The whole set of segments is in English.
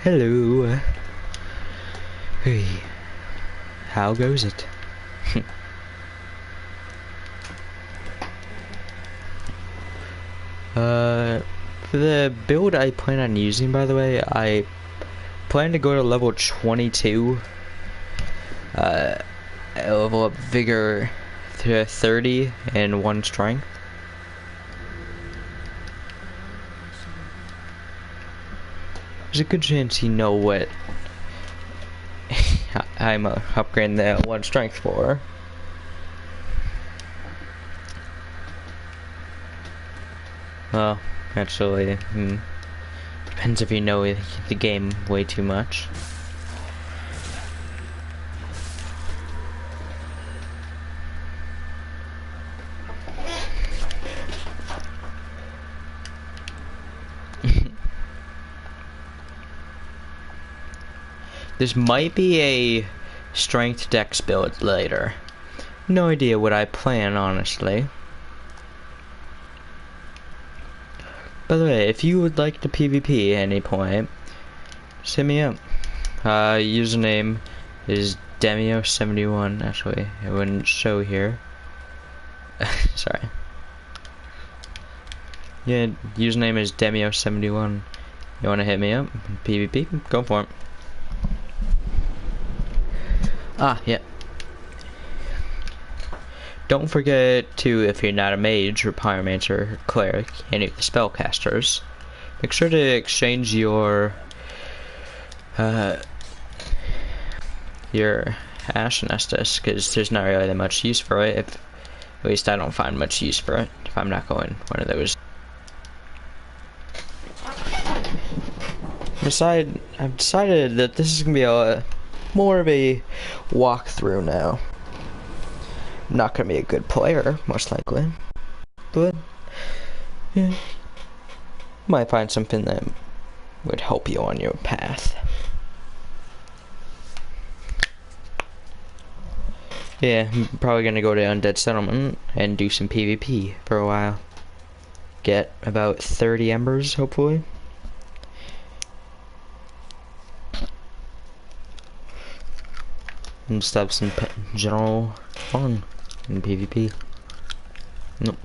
Hello. Hey, how goes it? For the build I plan on using, by the way, I plan to go to level 22. Level up Vigor to 30 and 1 Strength. There's a good chance you know what I'm upgrading the 1 Strength for. Well, actually, depends if you know the game way too much. This might be a strength dex build later. No idea what I plan, honestly. By the way, if you would like to PvP at any point, just hit me up. Username is Demio71. Actually, it wouldn't show here. Sorry. Yeah, username is Demio71. You wanna hit me up? PvP? Go for it. Yeah. Don't forget to, if you're not a mage or pyromancer or cleric, any of the spellcasters, make sure to exchange your Ashen Estus, because there's not really that much use for it. At least I don't find much use for it if I'm not going one of those. I've decided that this is gonna be more of a walkthrough now. I'm not gonna be a good player, most likely, but yeah, might find something that would help you on your path. Yeah, I'm probably gonna go to Undead Settlement and do some PvP for a while. Get about 30 embers, hopefully. And just have some general fun in PvP. Nope.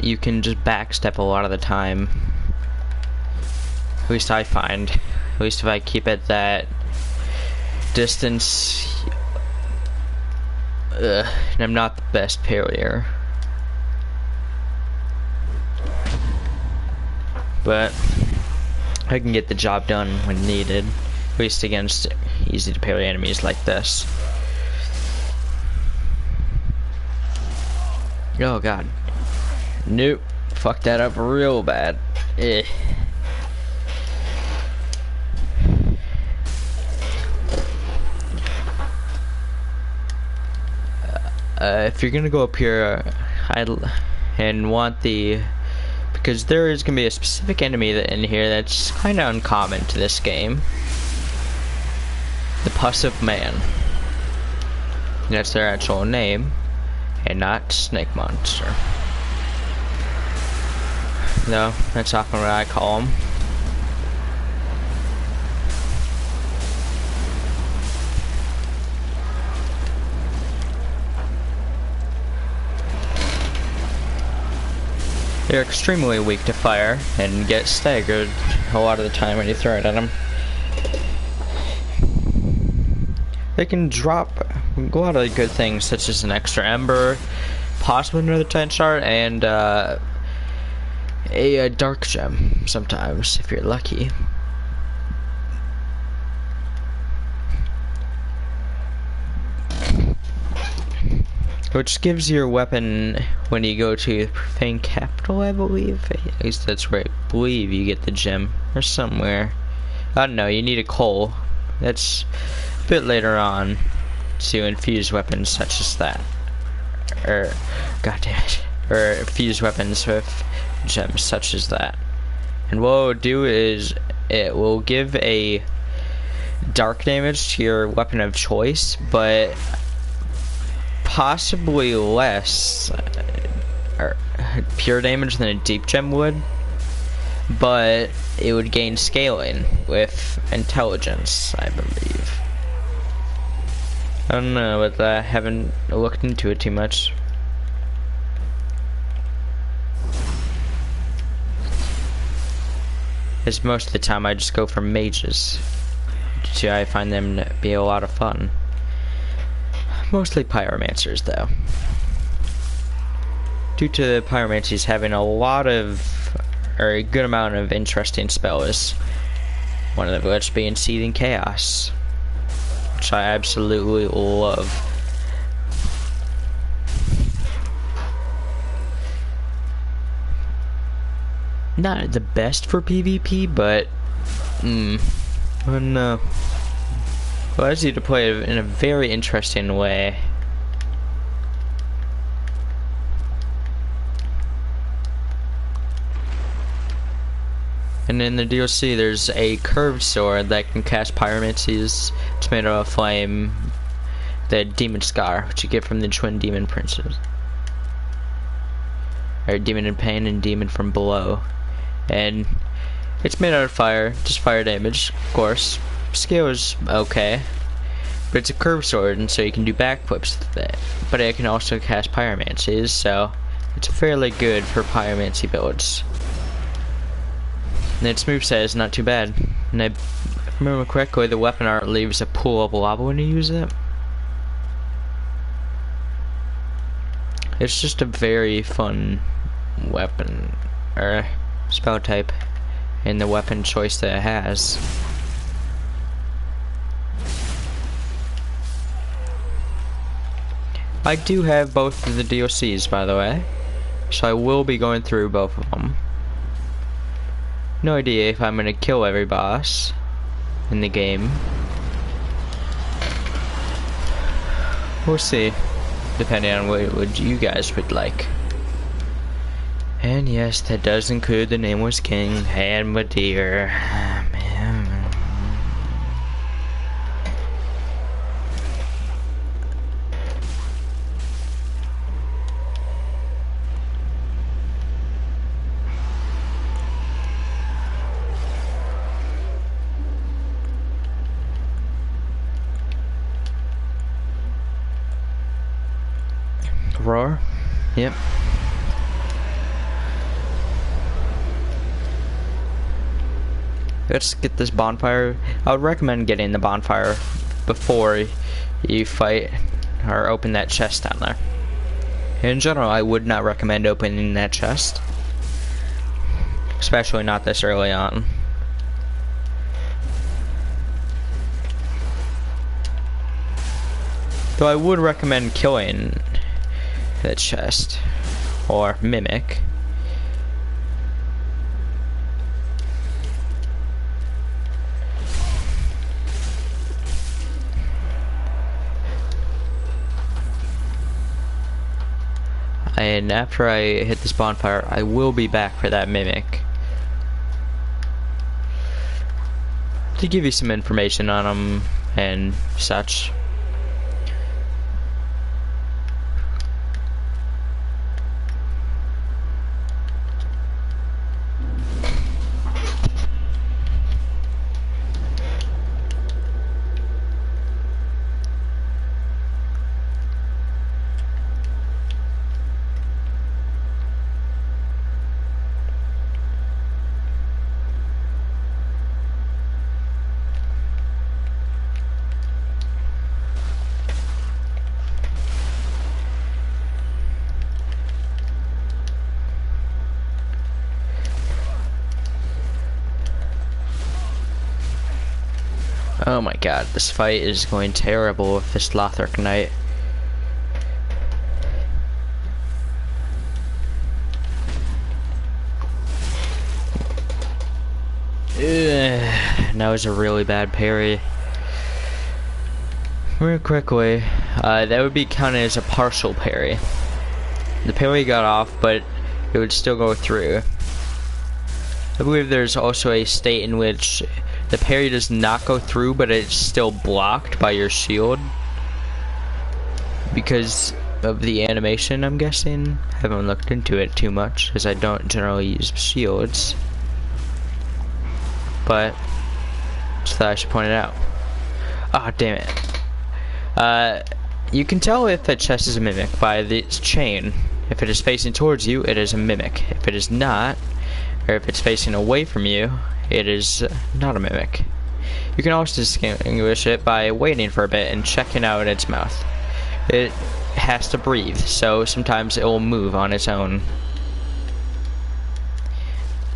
You can just backstep a lot of the time. At least I find. At least if I keep it that distance. And I'm not the best parrier. But I can get the job done when needed. At least against easy to parry enemies like this. Oh god. Nope. Fucked that up real bad. Eh. If you're gonna go up here, and want because there is gonna be a specific enemy in here that's kind of uncommon to this game. The Pus of Man. That's their actual name, and not Snake Monster. No, that's often what I call them. They're extremely weak to fire and get staggered a lot of the time when you throw it at them. They can drop a lot of good things, such as an extra ember, possibly another Titan Shard, and a dark gem sometimes, if you're lucky. Which gives your weapon, when you go to Profane Capital, I believe. At least that's where I believe you get the gem. Or somewhere. I don't know, you need a coal. That's a bit later on to infuse weapons such as that. Or, goddammit. Or fuse weapons with gems such as that. And what it will do is, it will give a dark damage to your weapon of choice, but possibly less pure damage than a deep gem would, but it would gain scaling with intelligence, I believe. I don't know, but I haven't looked into it too much. As most of the time I just go for mages. I find them to be a lot of fun. Mostly pyromancers, though. Due to the pyromancers having a lot of, or a good amount of interesting spells. One of which being Seething Chaos, which I absolutely love. Not the best for PvP, but oh no. Allows you to play it in a very interesting way. And in the DLC, there's a curved sword that can cast pyromancies. It's made of a flame, the Demon Scar, which you get from the twin demon princes. Or Demon in Pain and Demon from Below. And it's made out of fire, just fire damage, of course. Scale is okay, but it's a curved sword, and so you can do backflips with it. But it can also cast pyromancies, so it's fairly good for pyromancy builds. And its moveset is not too bad. And I remember correctly, the weapon art leaves a pool of lava when you use it. It's just a very fun weapon, or spell type, and the weapon choice that it has. I do have both of the DLCs, by the way, so I will be going through both of them. No idea if I'm gonna kill every boss in the game. We'll see, depending on what you guys would like. And yes, that does include the Nameless King and Madir. Roar? Yep. Let's get this bonfire. I would recommend getting the bonfire before you fight or open that chest down there. In general, I would not recommend opening that chest, especially not this early on. Though I would recommend killing that chest or mimic. And after I hit this bonfire, I will be back for that mimic to give you some information on them and such. Oh my god, this fight is going terrible with this Lothric Knight. Ugh, that was a really bad parry. Real quickly, that would be counted as a partial parry. The parry got off, but it would still go through. I believe there's also a state in which the parry does not go through, but it's still blocked by your shield. Because of the animation, I'm guessing. Haven't looked into it too much, as I don't generally use shields. But, just thought I should point it out. Ah, oh, damn it. You can tell if a chest is a mimic by this chain. If it is facing towards you, it is a mimic. If it is not, or if it's facing away from you, it is not a mimic. You can also distinguish it by waiting for a bit and checking out its mouth. It has to breathe, so sometimes it will move on its own.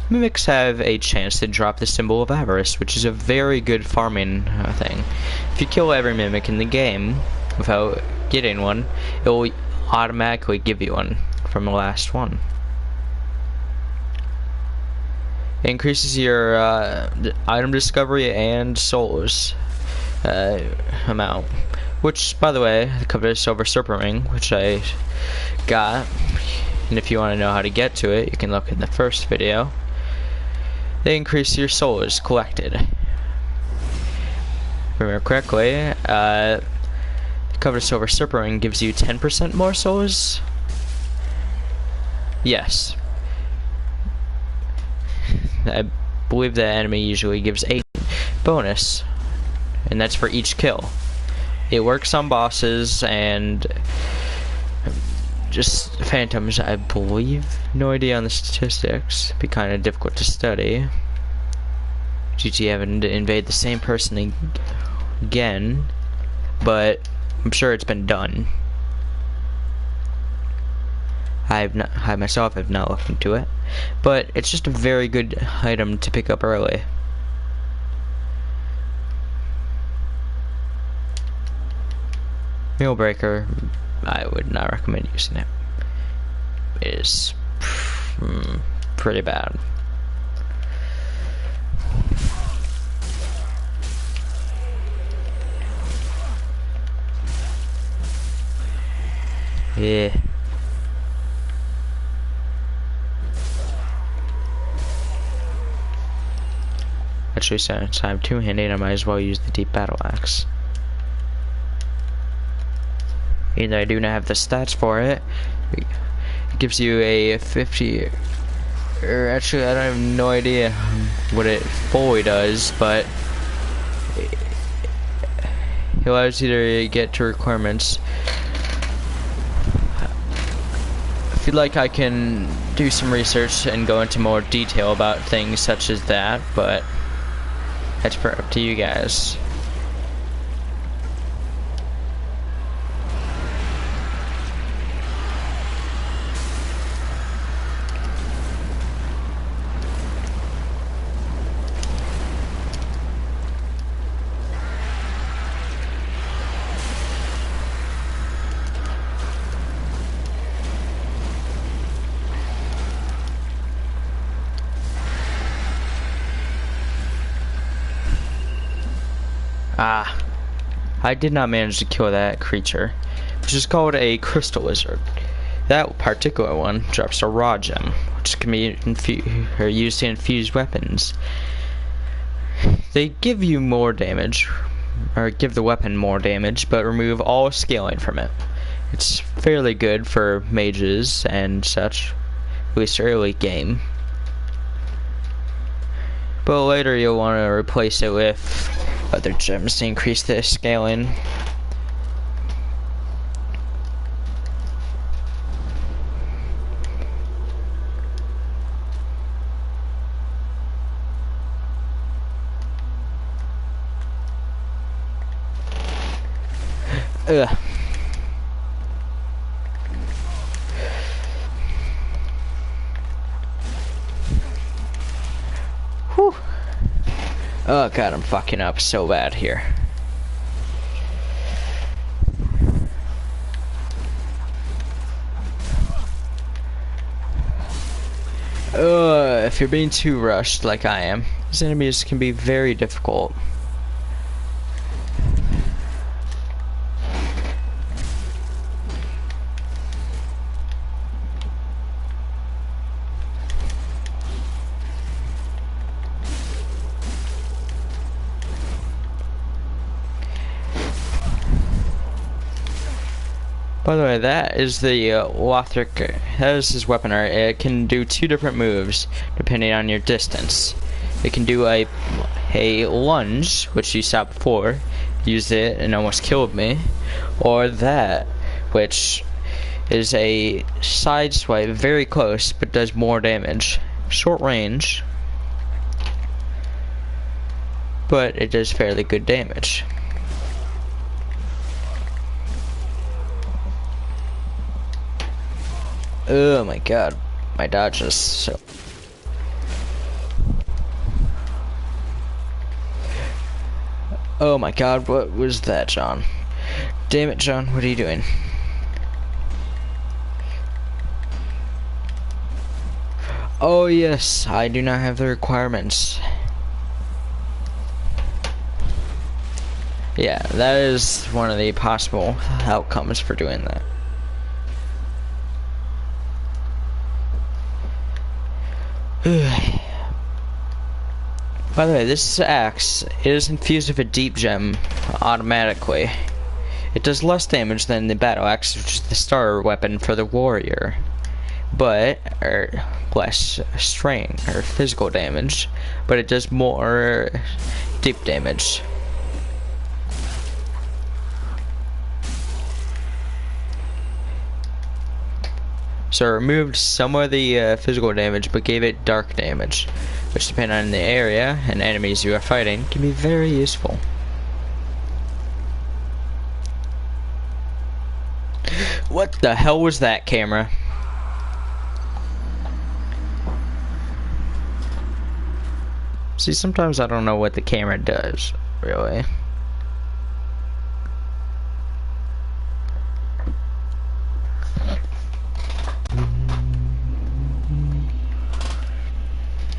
Mimics have a chance to drop the symbol of avarice, which is a very good farming thing. If you kill every mimic in the game without getting one, it will automatically give you one from the last one. It increases your item discovery and souls amount. Which, by the way, the coveted silver serpent ring, which I got, and if you want to know how to get to it, you can look in the first video. They increase your souls collected. Remember correctly, the coveted silver serpent ring gives you 10% more souls. Yes. I believe the enemy usually gives 8 bonus, and that's for each kill. It works on bosses and just phantoms, I believe. No idea on the statistics. It'd be kind of difficult to study. GG having to invade the same person again, but I'm sure it's been done. I myself have not looked into it, but it's just a very good item to pick up early. Meal Breaker, I would not recommend using it. It is pretty bad. Yeah. Actually, since I'm two-handed, I might as well use the deep battle axe. Even though I do not have the stats for it, it gives you a 50, or actually I don't have no idea what it fully does, but it allows you to get to requirements. I feel like I can do some research and go into more detail about things such as that, but that's up to you guys. Ah, I did not manage to kill that creature, which is called a crystal lizard. That particular one drops a raw gem, which can be used to infuse weapons. They give you more damage, or give the weapon more damage, but remove all scaling from it. It's fairly good for mages and such, at least early game. But later you'll want to replace it with other gems to increase the scaling. Ugh. Whew. Oh god, I'm fucking up so bad here. If you're being too rushed like I am, these enemies can be very difficult. By the way, that is the Lothric. That is his weapon art. It can do 2 different moves depending on your distance. It can do a lunge, which you saw before, used it and almost killed me, or that, which is a side swipe, very close, but does more damage. Short range, but it does fairly good damage. Oh my god, my dodge is so... Oh my god, what was that, John? Damn it, John, what are you doing? Oh yes, I do not have the requirements. Yeah, that is one of the possible outcomes for doing that. By the way, this axe is infused with a deep gem automatically. It does less damage than the battle axe, which is the starter weapon for the warrior, but less strength or physical damage, but it does more deep damage. So it removed some of the physical damage, but gave it dark damage, which depending on the area and enemies you are fighting, can be very useful. What the hell was that, camera? See, sometimes I don't know what the camera does, really.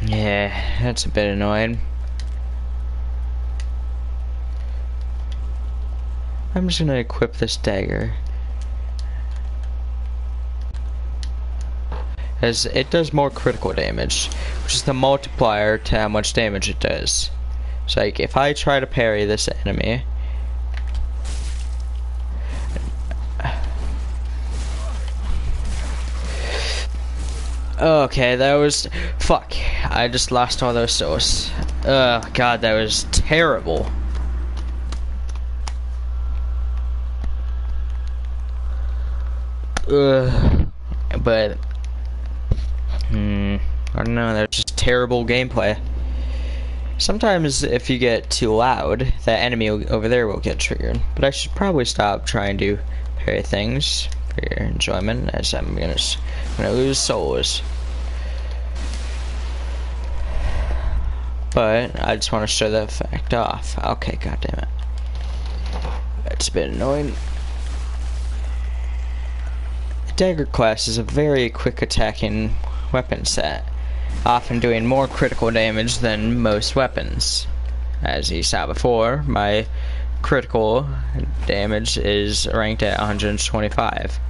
Yeah, that's a bit annoying. I'm just gonna equip this dagger, as it does more critical damage, which is the multiplier to how much damage it does. So like, if I try to parry this enemy, okay, that was... Fuck. I just lost all those souls. Oh, God, that was terrible. But... I don't know, that's just terrible gameplay. Sometimes, if you get too loud, that enemy over there will get triggered. But I should probably stop trying to parry things for your enjoyment, as I'm gonna lose souls. But I just want to show that fact off. Okay, goddammit. That's a bit annoying. The dagger class is a very quick attacking weapon set, often doing more critical damage than most weapons. As you saw before, my critical damage is ranked at 125,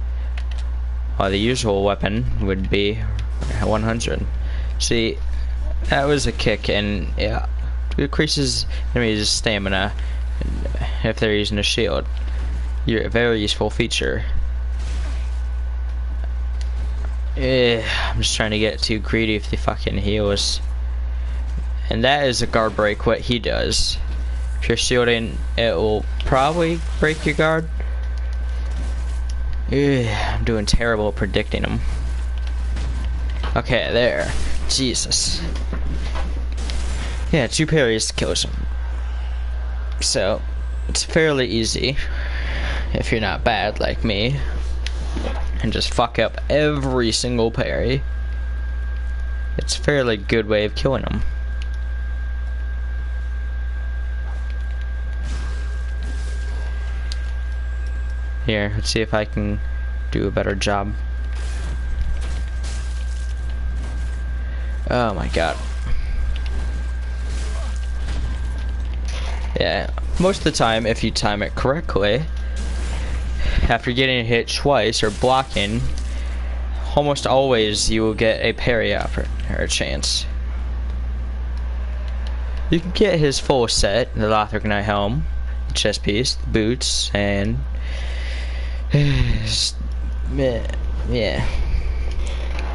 while the usual weapon would be 100. See, that was a kick, and yeah, it increases enemies' stamina if they're using a shield. A very useful feature. I'm just trying to get too greedy if the fucking heals. And that is a guard break, what he does. If you're shielding, it will probably break your guard. I'm doing terrible at predicting them. Okay, there. Jesus. Yeah, 2 parries kills him. So, it's fairly easy if you're not bad like me and just fuck up every single parry. It's a fairly good way of killing him. Here, let's see if I can do a better job. Oh my god. Yeah, most of the time, if you time it correctly, after getting hit twice or blocking, almost always you will get a parry offer or a chance. You can get his full set, the Lothric Knight helm, the chest piece, the boots, and yeah,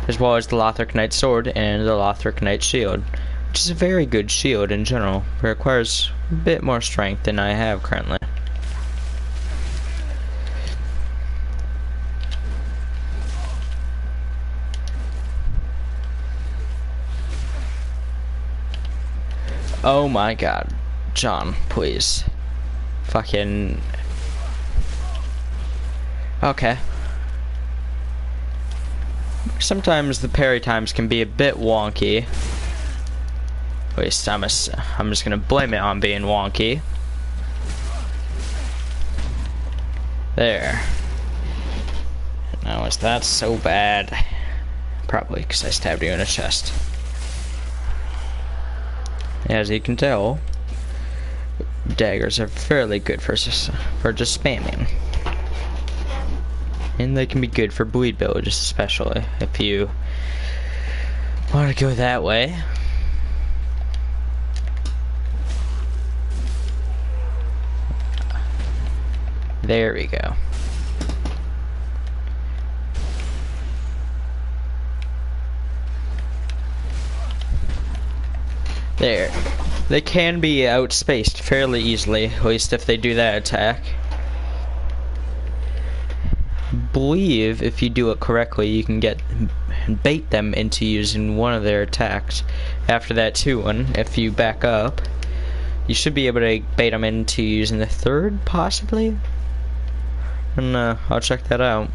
as well as the Lothric Knight sword and the Lothric Knight shield, which is a very good shield in general. It requires a bit more strength than I have currently. Oh my god, John, please. Fucking... Okay. Sometimes the parry times can be a bit wonky. At least I'm just gonna blame it on being wonky. There. Now is that so bad? Probably because I stabbed you in the chest. As you can tell, daggers are fairly good for just spamming. And they can be good for bleed villages, especially if you want to go that way. There we go. There. They can be outspaced fairly easily, at least if they do that attack. Believe if you do it correctly, you can bait them into using one of their attacks. After that 2-1, if you back up, you should be able to bait them into using the third, possibly? And I'll check that out.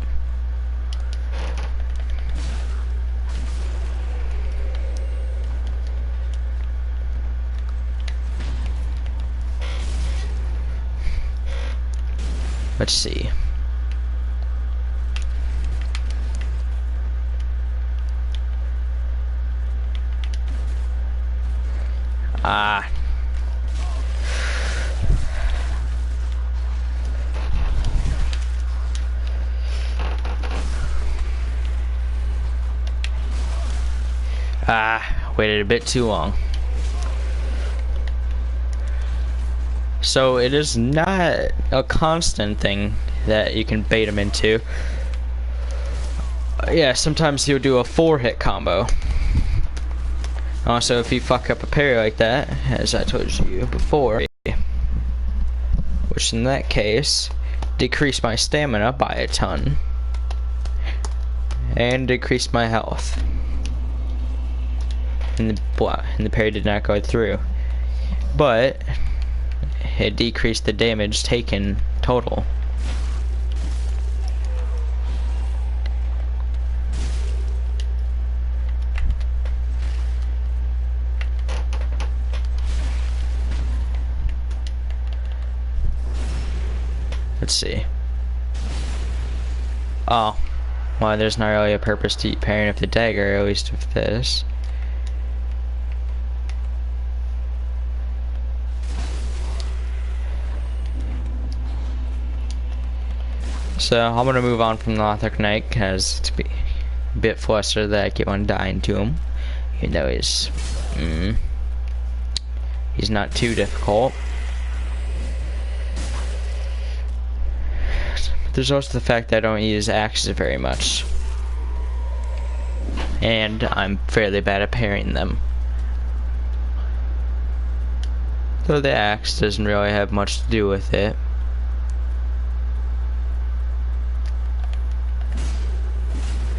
Let's see. Waited a bit too long. So it is not a constant thing that you can bait them into. Yeah, sometimes he'll do a 4-hit combo. Also, if you fuck up a parry like that, as I told you before, which in that case, decrease my stamina by a ton, and decrease my health. And the parry did not go through. But it decreased the damage taken total. Let's see. Oh. Well, there's not really a purpose to parrying with the dagger, at least with this. So I'm gonna move on from the Lothric Knight because it's a bit flustered that I keep on dying to him, even though he's not too difficult. There's also the fact that I don't use axes very much, and I'm fairly bad at parrying them. Though the axe doesn't really have much to do with it.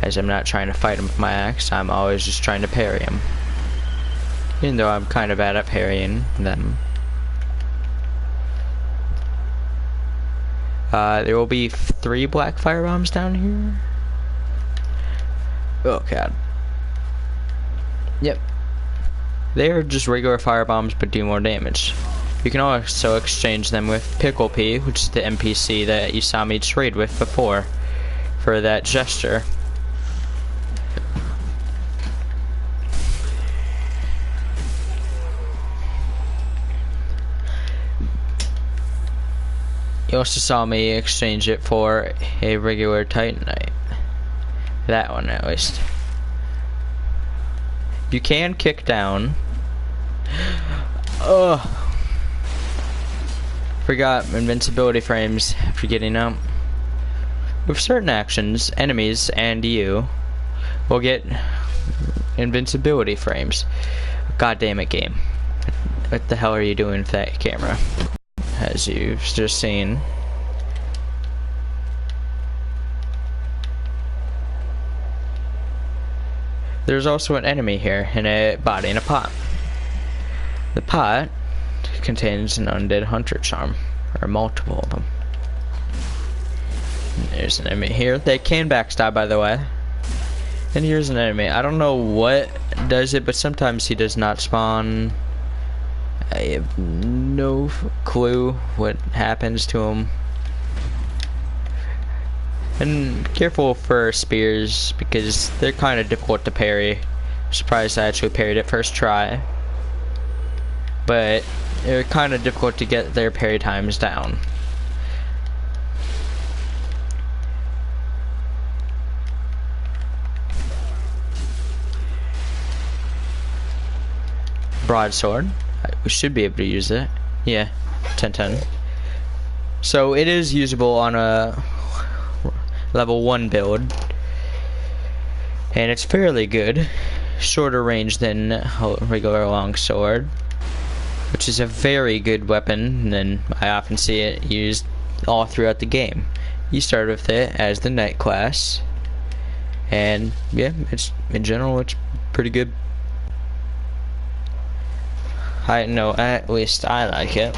As I'm not trying to fight him with my axe, I'm always just trying to parry him. Even though I'm kind of bad at parrying them. There will be 3 black firebombs down here. Oh god. Yep. They are just regular firebombs but do more damage. You can also exchange them with Pickle P, which is the NPC that you saw me trade with before, for that gesture. You also saw me exchange it for a regular Titanite. That one, at least. You can kick down. Ugh. Forgot invincibility frames after getting up. With certain actions, enemies and you will get invincibility frames. God damn it, game. What the hell are you doing with that camera? As you've just seen. There's also an enemy here in a body in a pot. The pot contains an undead hunter charm, or multiple of them. There's an enemy here. They can backstab, by the way. And here's an enemy. I don't know what does it, but sometimes he does not spawn. I have no clue what happens to him. And careful for spears, because they're kind of difficult to parry. I'm surprised I actually parried it first try. But they're kind of difficult to get their parry times down. Broadsword. We should be able to use it. Yeah, 10-10. So it is usable on a level 1 build. And it's fairly good. Shorter range than a regular longsword, which is a very good weapon, and I often see it used all throughout the game. You start with it as the knight class, and yeah, it's in general it's pretty good. I know, at least I like it.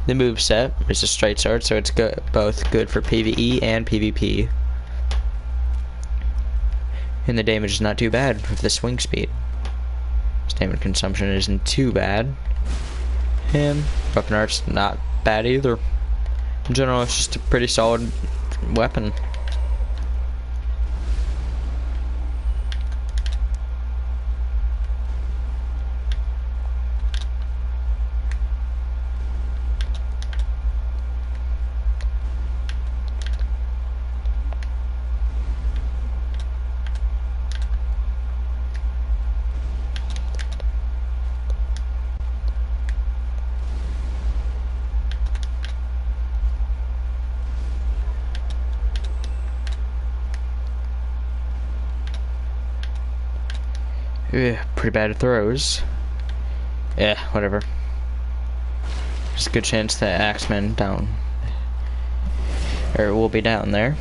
The moveset is a straight sword, so it's both good for PvE and PvP. And the damage is not too bad with the swing speed. Stamina consumption isn't too bad. And weapon art's not bad either. In general, it's just a pretty solid weapon. Yeah, pretty bad at throws. Yeah, whatever. There's a good chance that Axeman down, or will be down there.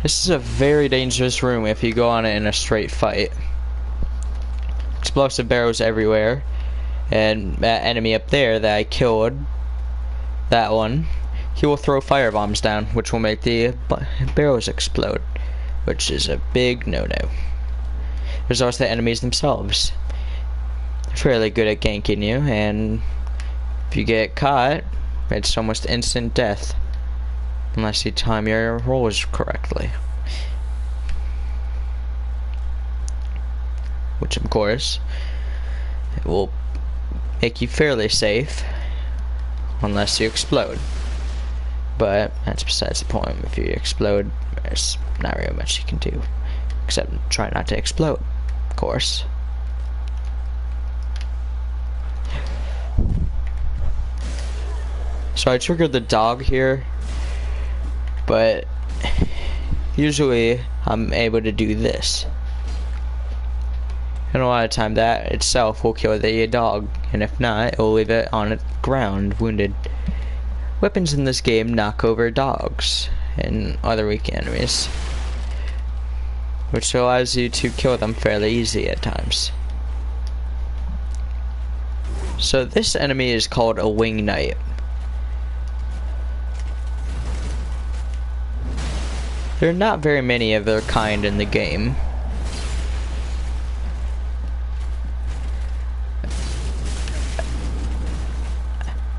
This is a very dangerous room if you go on it in a straight fight. Explosive barrels everywhere, and that enemy up there that I killed, that one, he will throw fire bombs down, which will make the barrels explode, which is a big no-no. There's also the enemies themselves. They're fairly good at ganking you, and if you get caught, it's almost instant death. Unless you time your rolls correctly. Which, of course, it will make you fairly safe, unless you explode. But that's besides the point. If you explode, there's not really much you can do. Except try not to explode, of course. So I triggered the dog here, but usually I'm able to do this. And a lot of time that itself will kill the dog, and if not, it will leave it on the ground, wounded. Weapons in this game knock over dogs and other weak enemies, which allows you to kill them fairly easy at times. So this enemy is called a wing knight. There are not very many of their kind in the game.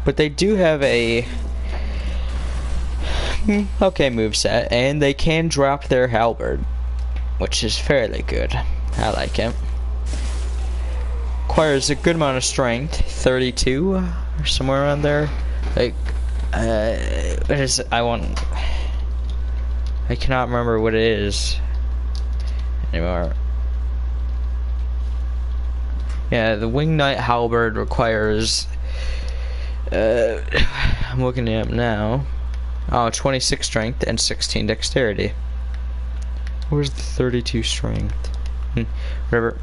But they do have a okay moveset, and they can drop their halberd, which is fairly good. I like it. Requires a good amount of strength, 32 or somewhere around there. Like, what is it? I cannot remember what it is anymore. Yeah, the Wing Knight halberd requires, I'm looking it up now. Oh, 26 strength and 16 dexterity. Where's the 32 strength? Whatever.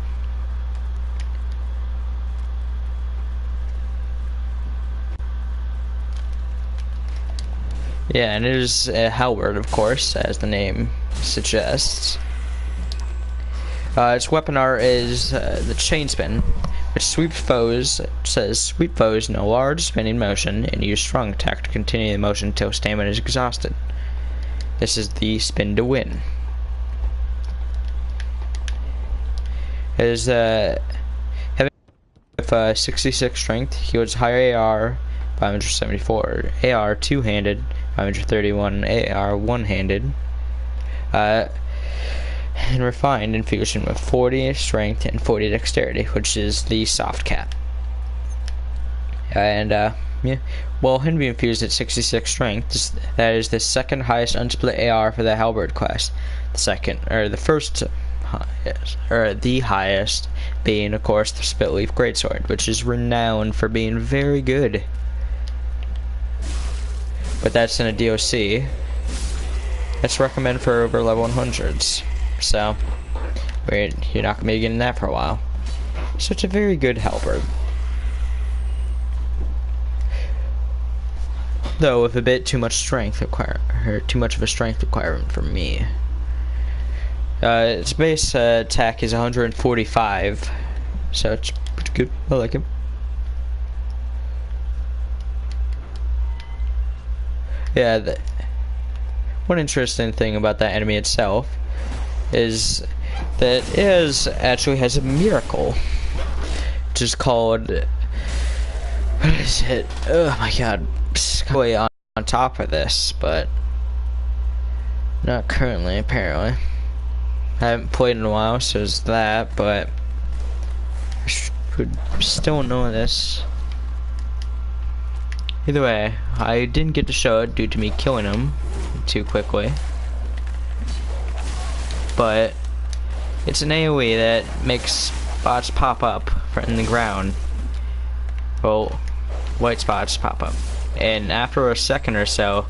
Yeah, and it is a halberd, of course, as the name suggests. Its weapon art is the chain spin, which sweeps foes. It says sweep foes in a large spinning motion and use strong attack to continue the motion until stamina is exhausted. This is the spin to win. It is having 66 strength, he was higher AR 574, AR two-handed 531, AR one-handed, and refined infusion with 40 strength and 40 dexterity, which is the soft cap. And yeah, well, Henry infused at 66 strength. That is the second highest unsplit AR for the halberd class. The first highest, or the highest, being of course the Spitleaf Greatsword, which is renowned for being very good. But that's in a DOC. That's recommended for over level 100s. So, you're not going to be getting that for a while. So it's a very good halberd. Though with a bit too much strength too much of a strength requirement for me. Its base attack is 145, so it's pretty good. I like it. Yeah, one interesting thing about that enemy itself is that it actually has a miracle, which is called, what is it? Oh my god, way on top of this, but not currently apparently. I haven't played in a while, so it's that, but I should still know this. Either way, I didn't get to show it due to me killing him too quickly. But it's an AoE that makes spots pop up in the ground. Well, white spots pop up. And after a second or so,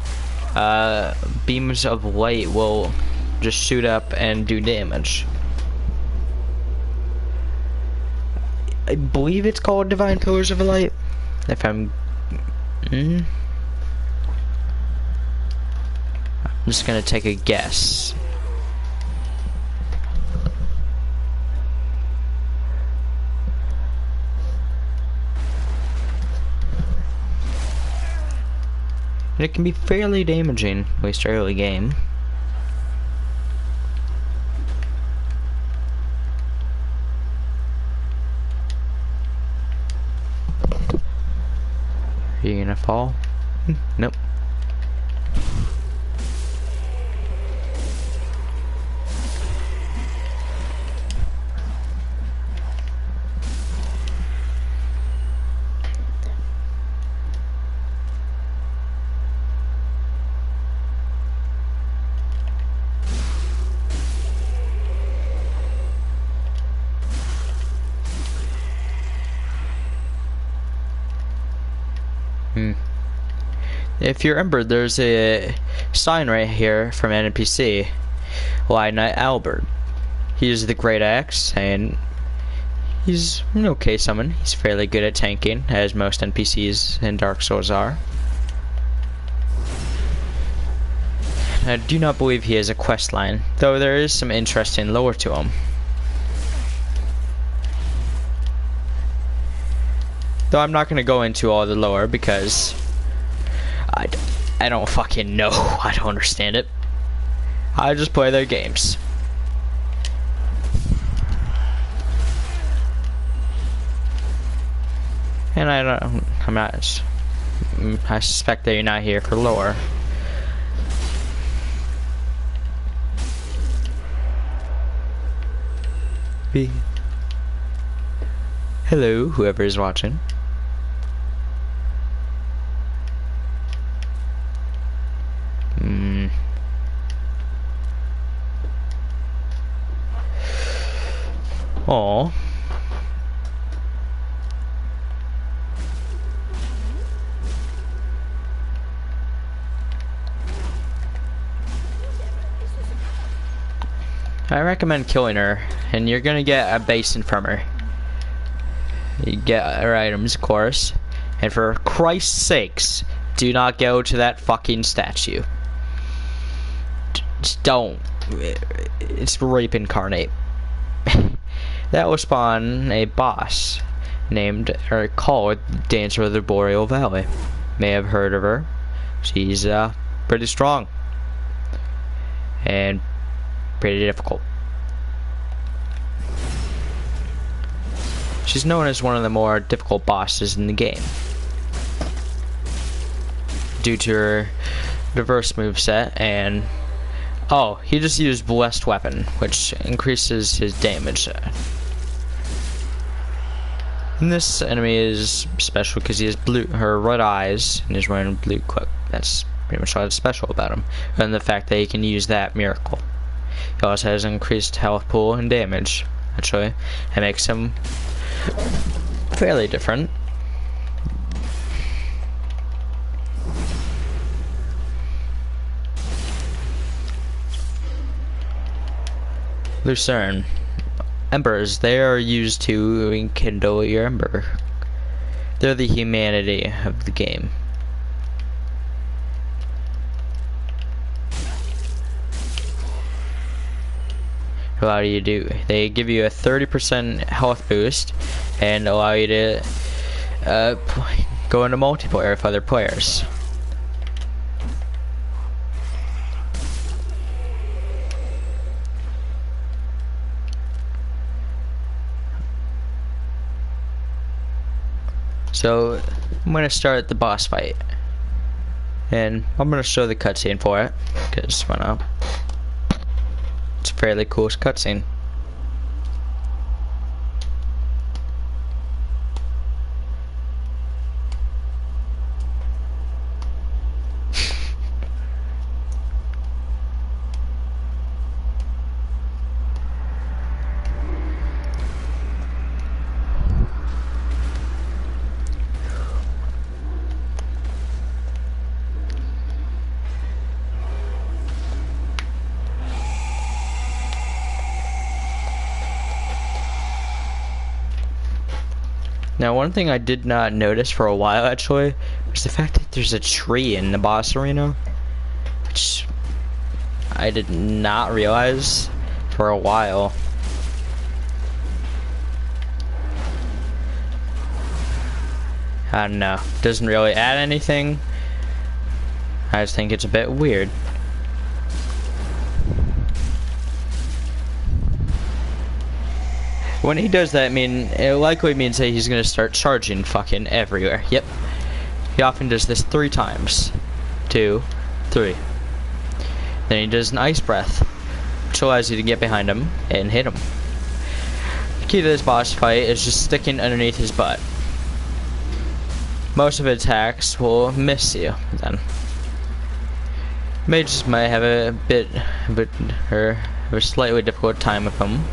beams of light will just shoot up and do damage. I believe it's called Divine Pillars of Light. If I'm just gonna take a guess. And it can be fairly damaging, at least early game. Are you gonna fall? Nope. If you remember, there's a sign right here from an NPC, Lion Knight Albert. He uses the Great Axe, and he's an okay summon. He's fairly good at tanking, as most NPCs in Dark Souls are. I do not believe he has a quest line, though there is some interesting lore to him. Though I'm not going to go into all the lore because I don't fucking know. I don't understand it. I just play their games. And I'm not I suspect that you're not here for lore. Hello, whoever is watching. Aww. I recommend killing her, and you're gonna get a basin from her. You get her items, of course, and for Christ's sakes, do not go to that fucking statue. Just don't. It's rape incarnate. That will spawn a boss named, or called, Dancer of the Boreal Valley. May have heard of her. She's pretty strong and pretty difficult. She's known as one of the more difficult bosses in the game due to her diverse moveset, and oh, he just used Blessed Weapon, which increases his damage. And this enemy is special because he has red eyes and he's wearing a blue cloak. That's pretty much what's special about him, and the fact that he can use that miracle. He also has increased health pool and damage. Actually, it makes him fairly different. Lucerne. Embers, they are used to enkindle your ember. They're the humanity of the game. Allow you to do. They give you a 30% health boost and allow you to go into multiplayer with other players. So I'm gonna start the boss fight, and I'm gonna show the cutscene for it because why not? It's a fairly cool cutscene. Now, one thing I did not notice for a while, actually, was the fact that there's a tree in the boss arena, which I did not realize for a while. I don't know. Doesn't really add anything. I just think it's a bit weird. When he does that, it likely means that he's gonna start charging fucking everywhere. Yep. He often does this 3 times. 2, 3. Then he does an ice breath, which allows you to get behind him and hit him. The key to this boss fight is just sticking underneath his butt. Most of his attacks will miss you then. Mages might have a slightly difficult time with him.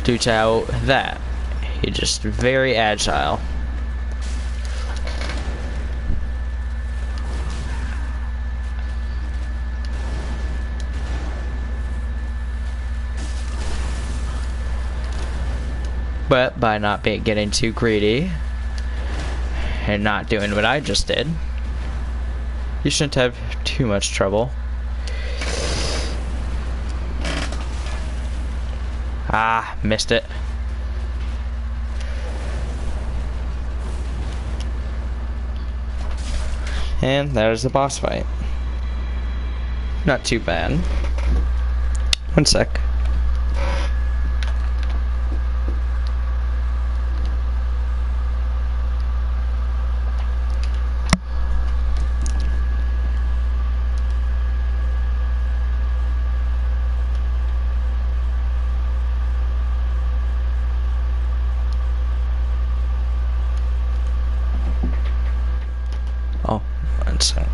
Due to how that he's just very agile. But by not getting too greedy and not doing what I just did, you shouldn't have too much trouble. Ah, missed it. And there's the boss fight. Not too bad. One sec.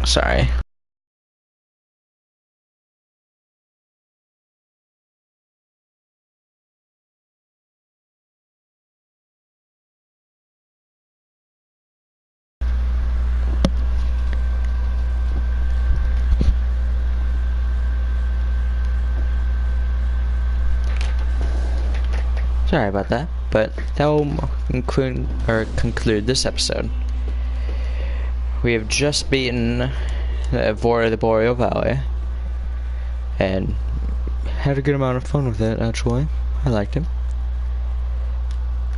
Sorry. Sorry about that, but that will conclude this episode. We have just beaten Vor of the Boreal Valley, and had a good amount of fun with it, actually. I liked him.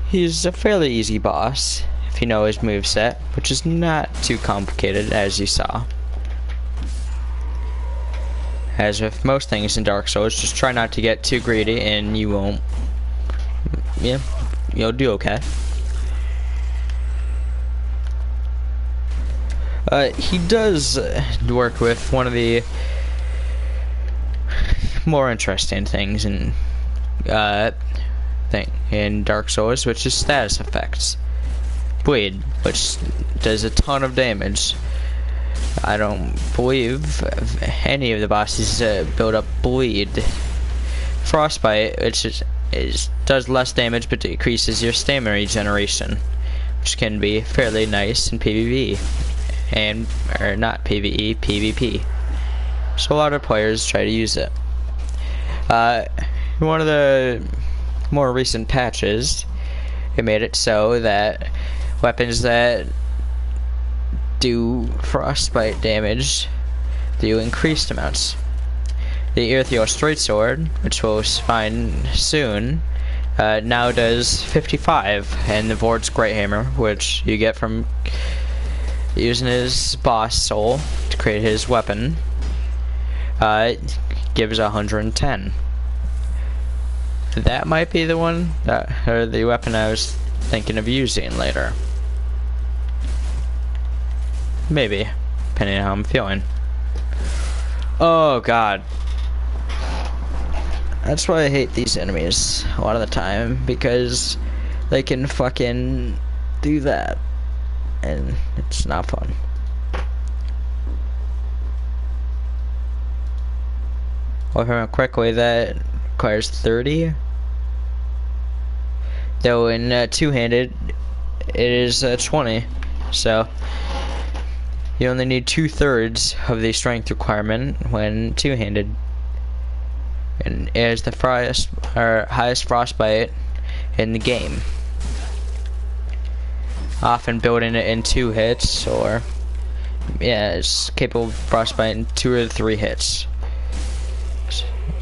He's a fairly easy boss, if you know his moveset, which is not too complicated, as you saw. As with most things in Dark Souls, just try not to get too greedy, and you won't. Yeah, you'll do okay. He does work with one of the more interesting things in Dark Souls, which is status effects. Bleed, which does a ton of damage. I don't believe any of the bosses build up bleed. Frostbite, which does less damage but decreases your stamina regeneration, which can be fairly nice in PvP, or not PvE, PvP. So a lot of players try to use it. One of the more recent patches, it made it so that weapons that do frostbite damage do increased amounts. The Earthiel Straight Sword, which we'll find soon, now does 55, and the Vord's Great Hammer, which you get from using his boss soul to create his weapon, gives 110. That might be the one or the weapon I was thinking of using later. Maybe, depending on how I'm feeling. Oh god. That's why I hate these enemies a lot of the time, because they can fucking do that, and it's not fun. Well, if I remember correctly, that requires 30. Though in two-handed, it is 20. So you only need 2/3 of the strength requirement when two-handed. And it is the highest frostbite in the game. Often building it in 2 hits, or yeah, it's capable of frostbite in 2 or 3 hits.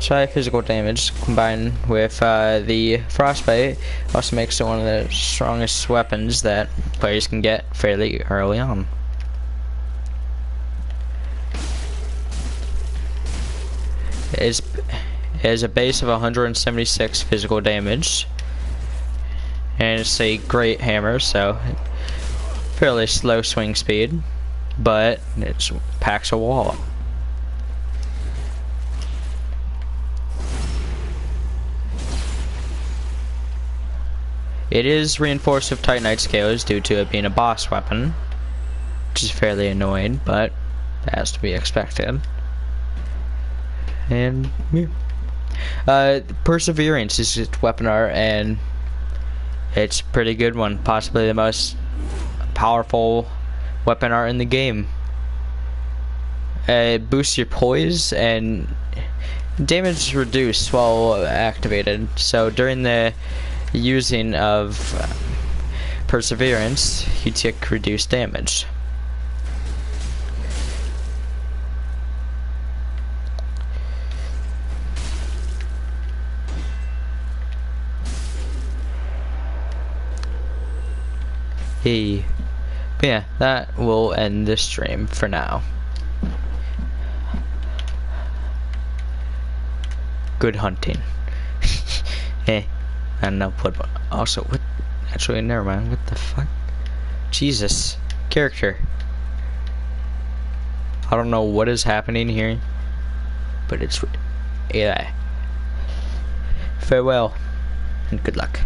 So high physical damage combined with the frostbite also makes it one of the strongest weapons that players can get fairly early on. It has a base of 176 physical damage, and it's a great hammer, so fairly slow swing speed, but it packs a wall. It is reinforced with Titanite scales due to it being a boss weapon, which is fairly annoying, but that has to be expected. And yeah. Perseverance is its weapon art, and it's a pretty good one, possibly the most powerful weapon art in the game. It boosts your poise, and damage is reduced while activated, so during the using of Perseverance, you take reduced damage. But yeah, that will end the stream for now. Good hunting. And now put also what? Actually, never mind. What the fuck? Jesus, character. I don't know what is happening here, but it's yeah. Farewell and good luck.